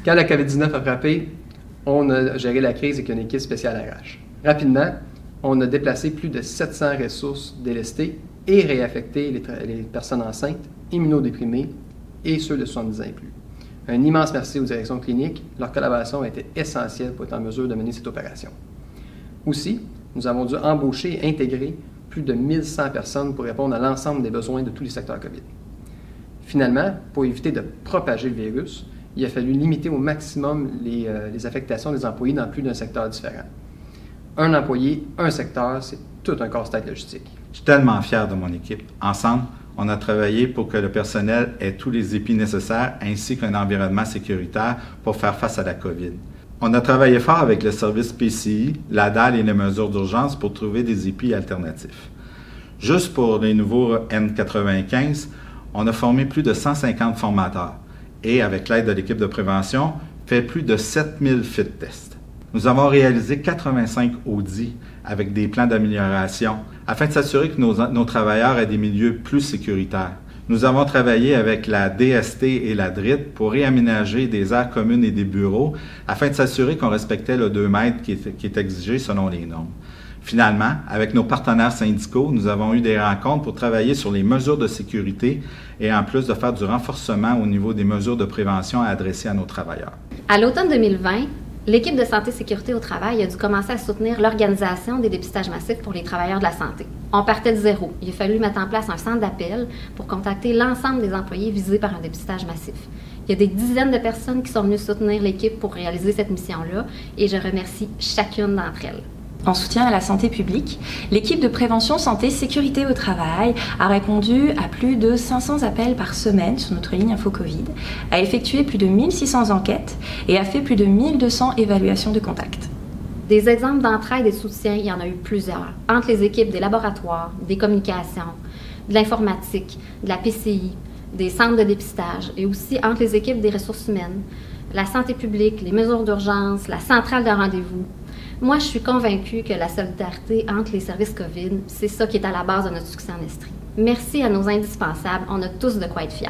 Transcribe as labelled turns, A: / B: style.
A: Quand la COVID-19 a frappé, on a géré la crise avec une équipe spéciale RH. Rapidement, on a déplacé plus de 700 ressources délestées et réaffecté les personnes enceintes, immunodéprimées et ceux de 70 ans et plus. Un immense merci aux directions cliniques. Leur collaboration a été essentielle pour être en mesure de mener cette opération. Aussi, nous avons dû embaucher et intégrer plus de 1100 personnes pour répondre à l'ensemble des besoins de tous les secteurs COVID. Finalement, pour éviter de propager le virus, il a fallu limiter au maximum les affectations des employés dans plus d'un secteur différent. Un employé, un secteur, c'est tout un casse-tête logistique.
B: Je suis tellement fier de mon équipe. Ensemble, on a travaillé pour que le personnel ait tous les épis nécessaires ainsi qu'un environnement sécuritaire pour faire face à la COVID. On a travaillé fort avec le service PCI, la DAL et les mesures d'urgence pour trouver des épis alternatifs. Juste pour les nouveaux N95, on a formé plus de 150 formateurs et, avec l'aide de l'équipe de prévention, fait plus de 7000 fit tests. Nous avons réalisé 85 audits avec des plans d'amélioration afin de s'assurer que nos travailleurs aient des milieux plus sécuritaires. Nous avons travaillé avec la DST et la DRIT pour réaménager des aires communes et des bureaux afin de s'assurer qu'on respectait le 2 mètres qui est exigé selon les normes. Finalement, avec nos partenaires syndicaux, nous avons eu des rencontres pour travailler sur les mesures de sécurité et en plus de faire du renforcement au niveau des mesures de prévention à adresser à nos travailleurs.
C: À l'automne 2020, l'équipe de santé et sécurité au travail a dû commencer à soutenir l'organisation des dépistages massifs pour les travailleurs de la santé. On partait de zéro. Il a fallu mettre en place un centre d'appel pour contacter l'ensemble des employés visés par un dépistage massif. Il y a des dizaines de personnes qui sont venues soutenir l'équipe pour réaliser cette mission-là et je remercie chacune d'entre elles.
D: En soutien à la santé publique, l'équipe de prévention santé sécurité au travail a répondu à plus de 500 appels par semaine sur notre ligne Info Covid, a effectué plus de 1600 enquêtes et a fait plus de 1200 évaluations de contacts.
C: Des exemples d'entraide et de soutien, il y en a eu plusieurs, entre les équipes des laboratoires, des communications, de l'informatique, de la PCI, des centres de dépistage et aussi entre les équipes des ressources humaines, la santé publique, les mesures d'urgence, la centrale de rendez-vous. Moi, je suis convaincue que la solidarité entre les services COVID, c'est ça qui est à la base de notre succès en Estrie. Merci à nos indispensables, on a tous de quoi être fiers.